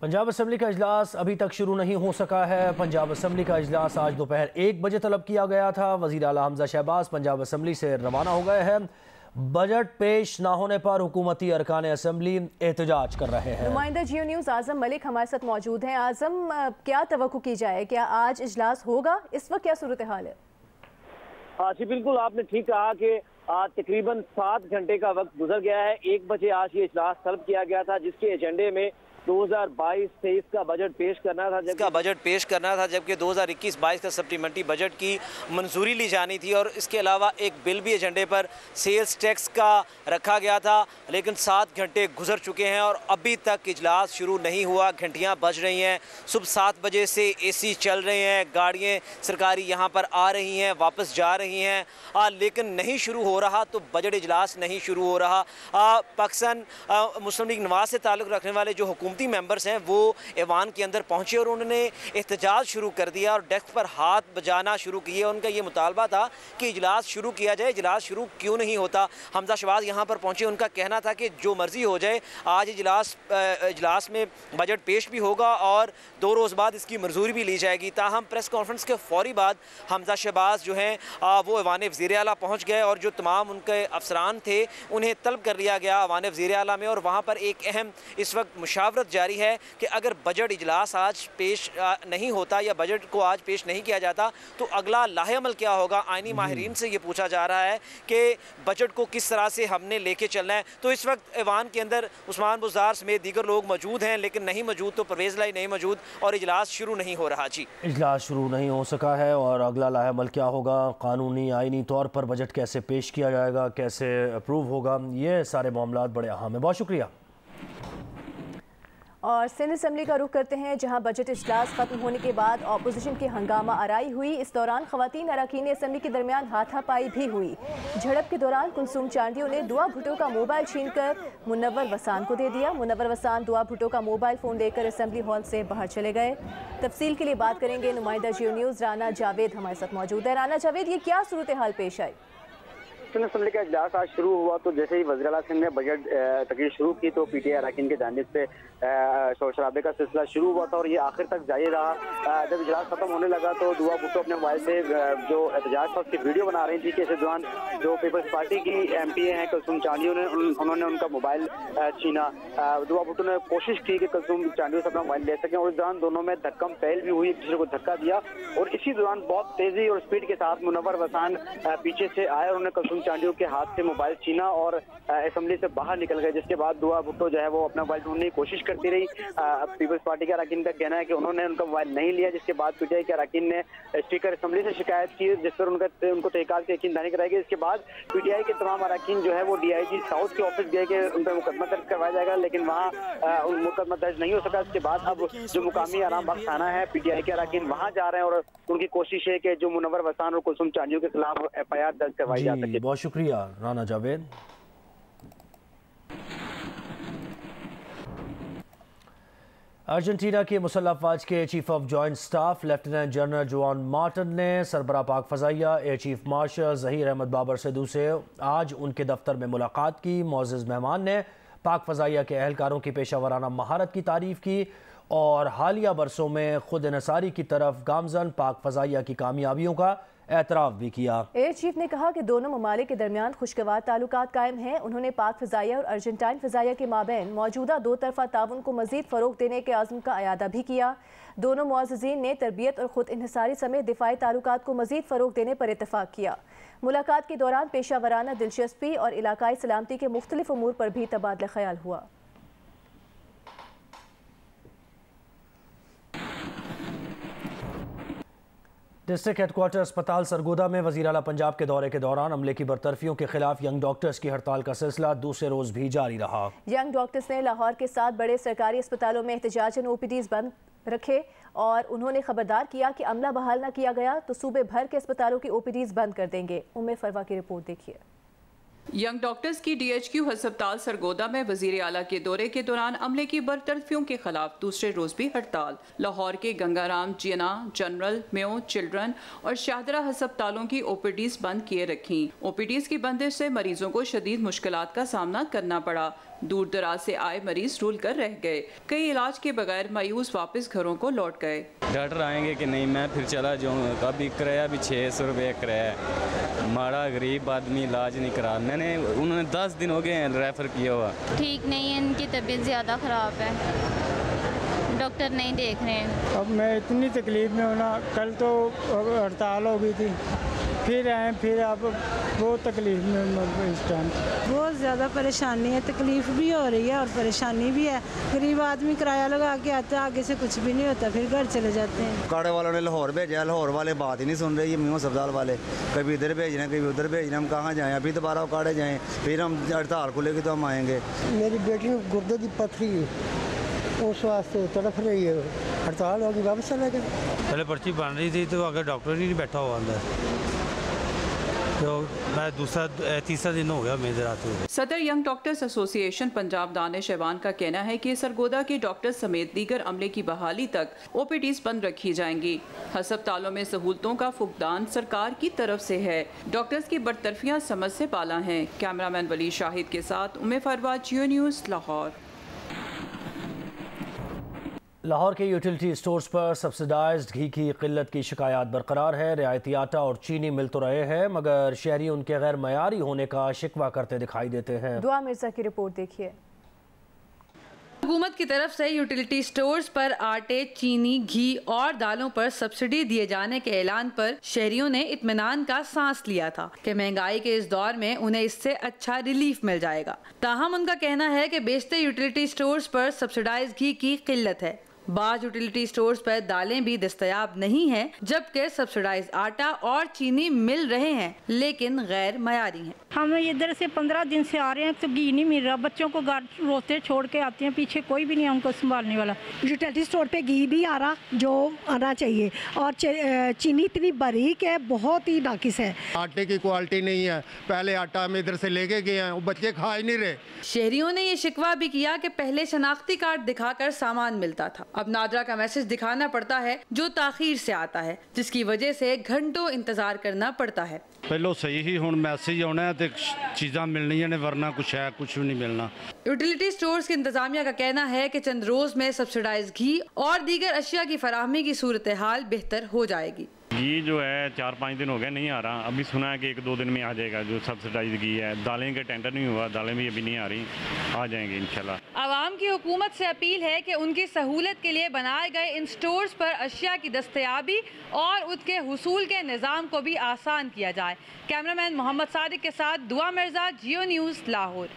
Punjab assembly का इजलास अभी तक शुरू नहीं हो सका है। पंजाब असम्बली का इजलास आज दोपहर 1 बजे तलब किया गया था। वज़ीर आला हमजा शहबाज पंजाब असम्बली से रवाना हो गए हैं। बजट पेश ना होने पर हुकूमती अरकान असम्बली एहतजाज कर रहे हैं। नुमाइंदा जियो न्यूज़ आजम मलिक हमारे साथ मौजूद हैं। आजम, क्या तवक्को की जाए, क्या आज इजलास होगा? इस वक्त क्या सूरत हाल है? हाँ जी, बिल्कुल आपने ठीक कहा कि तकरीबन 7 घंटे का वक्त गुजर गया है। 1 बजे आज ये इजलास तलब किया गया था, जिसके एजेंडे में 2022-23 का बजट पेश करना था, जबकि 2021-22 का सप्लीमेंट्री बजट की मंजूरी ली जानी थी। और इसके अलावा एक बिल भी एजेंडे पर सेल्स टैक्स का रखा गया था। लेकिन 7 घंटे गुजर चुके हैं और अभी तक इजलास शुरू नहीं हुआ। घंटियां बज रही हैं, सुबह 7 बजे से एसी चल रहे हैं, गाड़ियाँ सरकारी यहाँ पर आ रही हैं, वापस जा रही हैं, लेकिन नहीं शुरू हो रहा। तो बजट इजलास नहीं शुरू हो रहा। पाकिस्तान मुस्लिम लीग नवाज से ताल्लुक़ रखने वाले जो हुकूमती मेंबर्स हैं वो ऐवान के अंदर पहुंचे और उन्होंने एहतजाज शुरू कर दिया और डेस्क पर हाथ बजाना शुरू किए। उनका ये मुतालबा था कि इजलास शुरू किया जाए। इजलास शुरू क्यों नहीं होता? हमजा शहबाज यहाँ पर पहुंचे। उनका कहना था कि जो मर्जी हो जाए, आज इजलास में बजट पेश भी होगा और 2 रोज़ बाद इसकी मंजूरी भी ली जाएगी। ताहम प्रेस कॉन्फ्रेंस के फौरी बाद हमजा शहबाज जो हैं वो ऐवान वज़ीर आला पहुँच गए और जो तमाम उनके अफसरान थे उन्हें तलब कर लिया गया ऐवान वज़ीर आला में। और वहाँ पर एक अहम इस वक्त मुशावरत जारी है कि अगर बजट इजलास आज पेश नहीं होता या बजट को आज पेश नहीं किया जाता तो अगला लाहे अमल क्या होगा। आईनी माहिरीन से ये पूछा जा रहा है कि बजट को किस तरह से हमने लेके चलना है। तो इस वक्त ऐवान के अंदर उस्मान बुज़दार समेत दीगर लोग मौजूद हैं, लेकिन नहीं मौजूद तो परवेज़ लाई नहीं मौजूद और इजलास शुरू नहीं हो रहा। जी, इजलास शुरू नहीं हो सका है और अगला लाहे अमल क्या होगा, कानूनी आईनी तौर पर बजट कैसे पेश किया जाएगा, कैसे अप्रूव होगा, ये सारे मामला बड़े अहम हैं। बहुत शुक्रिया। और सिंध असम्बली का रुख करते हैं, जहां बजट इजलास खत्म होने के बाद अपोजिशन की हंगामा आराई हुई। इस दौरान खवातीन अरकान असम्बली के दरमियान हाथापाई भी हुई। झड़प के दौरान कुलसूम चांडियों ने दुआ भुट्टो का मोबाइल छीनकर मुनव्वर वसान को दे दिया। मुनव्वर वसान दुआ भुट्टो का मोबाइल फ़ोन लेकर असम्बली हॉल से बाहर चले गए। तफसील के लिए बात करेंगे नुमाइंदा जियो न्यूज़ राना जावेद हमारे साथ मौजूद है। राना जावेद, ये क्या सूरत हाल पेश आई? सिंध असम्बली का इजलास आज शुरू हुआ तो जैसे ही वज़ीर आला सिंध ने बजट तकरीर शुरू की तो पीटीआई अरकान की जानिब से शोर शराबे का सिलसिला शुरू हुआ था और ये आखिर तक जारी रहा। जब इजलास खत्म होने लगा तो दुआ भुट्टो अपने मोबाइल से जो एहतजाज था उसकी वीडियो बना रही थी कि इस दौरान जो पीपल्स पार्टी की एमपीए हैं कुलसूम चांडियों ने उन्होंने उनका मोबाइल छीना। दुआ भुट्टो ने कोशिश की कि कुलसूम चांडियों से अपना मोबाइल ले सकें और इस दौरान दोनों में धक्कम पहल भी हुई, एक दूसरे को धक्का दिया और इसी दौरान बहुत तेजी और स्पीड के साथ मुनव्वर वसान पीछे से आए और उन्होंने कुलसूम चांडियों के हाथ से मोबाइल छीना और असेंबली से बाहर निकल गए। जिसके बाद दुआ भुट्टो जो है वो अपना मोबाइल ढूंढने की कोशिश करती रही। पीपल्स पार्टी के अरकान का कहना है कि उन्होंने उनका मोबाइल नहीं लिया, जिसके बाद पीटीआई के अरकान ने स्पीकर असेंबली से शिकायत की, जिस पर उनको तहकीकात की यकीनदानी कराई गई। इसके बाद पीटीआई के तमाम अरकान जो है वो डीआईजी साउथ के ऑफिस गए कि उन पर मुकदमा दर्ज करवाया जाएगा, लेकिन वहाँ मुकदमा दर्ज नहीं हो सका। इसके बाद अब जो मुकामी आराम बख्श थाना है, पीटीआई के अरकान वहाँ जा रहे हैं और उनकी कोशिश है कि जो मुनव्वर वसान और कुलसूम चांडियों के खिलाफ एफआईआर दर्ज करवाई जा सके। बहुत शुक्रिया राना जावेद। अर्जेंटीना के मुसल्लह अफवाज के chief of joint staff lieutenant general Joan Martin ने सरबराह पाक फ़ज़ाइया air chief marshal Zaheer Ahmad Babar Sidhu से आज उनके दफ्तर में मुलाकात की। मोअज़्ज़ज़ मेहमान ने पाक फ़ज़ाइया के एहलकारों की पेशा वराना महारत की तारीफ़ की और हालिया बरसों में खुद इनसारी की तरफ गामजन पाक फ़ज़ाइया की कामयाबियों का एतराफ़ भी किया। एयर चीफ ने कहा कि दोनों ममालिक के दरमियान खुशगवार ताल्लुकात कायम हैं। उन्होंने पाक फ़ज़ाइया और अर्जेंटाइन फ़ज़ाइया के माबैन मौजूदा 2 तरफ़ा ताउन को मज़ीद फ़रोग़ देने के आज़म का अयादा भी किया। दोनों मुअज़्ज़ज़ीन ने तरबियत और ख़ुद इन्हिसारी समेत दिफ़ाई ताल्लुकात को मज़ीद फ़रोग़ देने पर इत्तफ़ाक़ किया। मुलाकात के दौरान पेशा वराना दिलचस्पी और इलाकाई सलामती के मुख्तलिफ़ उमूर पर भी तबादला ख़याल हुआ। डिस्ट्रिक्ट हेडक्वार्टर अस्पताल सरगोदा में वज़ीर आला पंजाब के दौरे के दौरान अमले की बरतरफियों के खिलाफ यंग डॉक्टर्स की हड़ताल का सिलसिला दूसरे रोज़ भी जारी रहा। यंग डॉक्टर्स ने लाहौर के 7 बड़े सरकारी अस्पतालों में एहतजाजन ओपीडीज़ बंद रखे और उन्होंने खबरदार किया कि अमला बहाल न किया गया तो सूबे भर के अस्पतालों की ओपीडीज़ बंद कर देंगे। उम्मे फरवा की रिपोर्ट देखिए। यंग डॉक्टर्स की DHQ हस्पताल सरगोदा में वजीर आला के दौरे के दौरान अमले की बरतरफियों के खिलाफ दूसरे रोज भी हड़ताल। लाहौर के गंगाराम, जिना, जनरल, मेयो, चिल्ड्रन और शाहदरा हस्पतालों की OPDs बंद किए रखी। OPDs की बंदिश से मरीजों को शदीद मुश्किलात का सामना करना पड़ा। दूर दराज से आए मरीज रूल कर रह गए। कई इलाज के बगैर मायूस वापस घरों को लौट गए। डॉक्टर आएंगे कि नहीं, मैं फिर चला जाऊँगा। अभी किराया भी 600 रुपये किराया है। माड़ा गरीब आदमी इलाज नहीं करा, उन्होंने 10 दिन हो गए हैं रेफ़र किया हुआ। ठीक नहीं है, इनकी तबीयत ज़्यादा ख़राब है, डॉक्टर नहीं देख रहे हैं। अब मैं इतनी तकलीफ़ में हूँ ना, कल तो हड़ताल हो गई थी, फिर आए, फिर अब बहुत तकलीफ़ में इस टाइम बहुत ज़्यादा परेशानी है, तकलीफ़ भी हो रही है और परेशानी भी है। गरीब आदमी किराया लगा के आता है, आगे से कुछ भी नहीं होता, फिर घर चले जाते हैं। काड़े वालों ने लाहौर भेजा, लाहौर वाले बात ही नहीं सुन रहे। ये मेयो अस्पताल वाले कभी इधर भेज रहे हैं, कभी उधर भेज रहे हैं। हम कहाँ जाएँ? अभी दोबारा काड़े जाएँ, फिर हम हड़ताल खुलेगी तो हम आएँगे। मेरी बेटी को गुर्दे की पथरी, उस वास्ते तड़फ रही है, हड़ताल होगी, वापस चले गए। पहले पर्ची बन रही थी तो अगर डॉक्टर ही नहीं बैठा हुआ अंदर, तो मैं तीसरा दिन हो गया मेरे आते हुए। सदर young doctors association Punjab Danish Aiwan का कहना है कि सरगोदा के डॉक्टर्स समेत दीगर अमले की बहाली तक OPDs बंद रखी जाएंगी। हस्पतालों में सहूलतों का फुकदान सरकार की तरफ से है। डॉक्टर्स की बरतरफियां समझ से बाला हैं। कैमरामैन वली शाहिद के साथ उम्मे फरवाद, जियो न्यूज़, लाहौर। लाहौर के यूटिलिटी स्टोर्स पर सब्सिडाइज्ड घी की किल्लत की शिकायत बरकरार है। रियायती आटा और चीनी मिल तो रहे हैं, मगर शहरी उनके गैर मयारी होने का शिकवा करते दिखाई देते हैं। दुआ मिर्जा की रिपोर्ट देखिए। हुकूमत की तरफ से यूटिलिटी स्टोर्स पर आटे, चीनी, घी और दालों पर सब्सिडी दिए जाने के ऐलान पर शहरियों ने इत्मीनान का सांस लिया था कि महंगाई के इस दौर में उन्हें इससे अच्छा रिलीफ मिल जाएगा। ताहम उनका कहना है कि बेशतर यूटिलिटी स्टोर्स पर सब्सिडाइज्ड घी की किल्लत है। बाज़ यूटिलिटी स्टोर्स पर दालें भी दस्तयाब नहीं हैं, जबकि सब्सिडाइज्ड आटा और चीनी मिल रहे हैं लेकिन गैर मयारी हैं। हम इधर से 15 दिन से आ रहे हैं तो घी नहीं मिल रहा, बच्चों को घर रोते छोड़ के आते हैं, पीछे कोई भी नहीं हमको संभालने वाला। यूटिलिटी स्टोर पे घी भी आ रहा जो आना चाहिए, और चीनी इतनी बारीक है, बहुत ही नाकिस है। आटे की क्वालिटी नहीं है, पहले आटा हम इधर से लेके गए हैं, वो बच्चे खा ही नहीं रहे। शहरियों ने ये शिकवा भी किया कि पहले शनाख्ती कार्ड दिखाकर सामान मिलता था, अब नादरा का मैसेज दिखाना पड़ता है जो ताखीर से आता है, जिसकी वजह से घंटों इंतजार करना पड़ता है। पहले सही ही हुण मैसेज आना है तो चीज़ां मिलनियां ने, वरना कुछ भी नहीं मिलना। यूटिलिटी स्टोर्स की इंतजामिया का कहना है कि चंद रोज में सब्सिडाइज्ड घी और दीगर अशिया की फराहमी की सूरत हाल बेहतर हो जाएगी। घी जो है 4-5 दिन हो गए नहीं आ रहा, अभी सुना है कि 1-2 दिन में आ जाएगा जो सब्सिडाइज घी है। दालें का टेंडर नहीं हुआ, दालें भी अभी नहीं आ रही, आ जाएंगे इंशाल्लाह। आवाम की हुकूमत से अपील है कि उनकी सहूलत के लिए बनाए गए इन स्टोर्स पर अशिया की दस्तयाबी और उसके हुसूल के निज़ाम को भी आसान किया जाए। कैमरामैन मोहम्मद सादिक के साथ दुआ मिर्जा, जियो न्यूज़, लाहौर।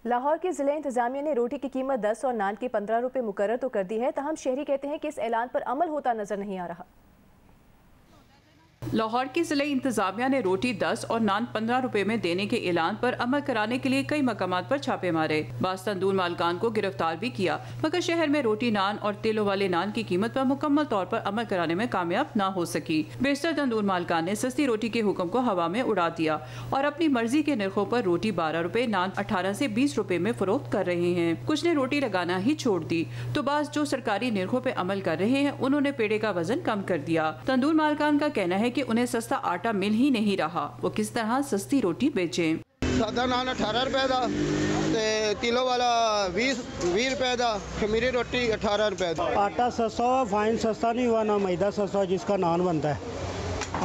लाहौर के ज़िले इंतजामिया ने रोटी की कीमत 10 और नान की 15 रुपये मुकर्रर तो कर दी है, तहम शहरी कहते हैं कि इस ऐलान पर अमल होता नजर नहीं आ रहा। लाहौर की ज़िले इंतजामिया ने रोटी 10 और नान 15 रुपए में देने के ऐलान पर अमल कराने के लिए कई मकामात पर छापे मारे। बाज़ तंदूर मालकान को गिरफ्तार भी किया, मगर शहर में रोटी, नान और तेलों वाले नान की कीमत पर मुकम्मल तौर पर अमल कराने में कामयाब न हो सकी। बेशतर तंदूर मालकान ने सस्ती रोटी के हुक्म को हवा में उड़ा दिया और अपनी मर्जी के निर्खों पर रोटी 12 रुपए, नान 18 से 20 रुपए में फरोख्त कर रहे हैं। कुछ ने रोटी लगाना ही छोड़ दी, तो बाज़ जो सरकारी निर्खों पे अमल कर रहे हैं उन्होंने पेड़े का वजन कम कर दिया। तंदूर मालकान का कहना है कि उन्हें सस्ता आटा मिल ही नहीं रहा, वो किस तरह सस्ती रोटी बेचें। सादा नान 18 रुपए का, किलो वाला 20 रुपए का, खमीरी रोटी 18 रुपए का। आटा सस्ता हुआ, फाइन सस्ता नहीं हुआ, ना मैदा सस्ता जिसका नान बनता है।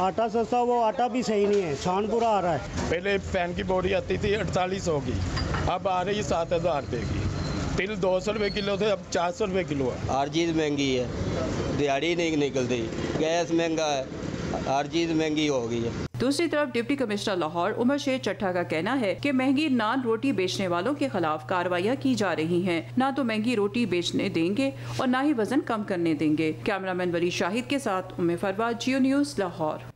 आटा सस्ता, वो आटा भी सही नहीं है, छानपुरा आ रहा है। पहले पैन की बोरी आती थी 4800 की, अब आ रही 7000 रुपये की। तिल 200 रुपये किलो थे, अब 400 रुपये किलो है। हर चीज़ महंगी है, दिहाड़ी नहीं निकलती, गैस महंगा है, हर चीज़ महंगी हो गई है। दूसरी तरफ डिप्टी कमिश्नर लाहौर उमर शेर चट्ठा का कहना है कि महंगी नान रोटी बेचने वालों के खिलाफ कार्रवाइयाँ की जा रही हैं। ना तो महंगी रोटी बेचने देंगे और ना ही वजन कम करने देंगे। कैमरामैन वली शाहिद के साथ उम्मे फरवाद, जियो न्यूज़, लाहौर।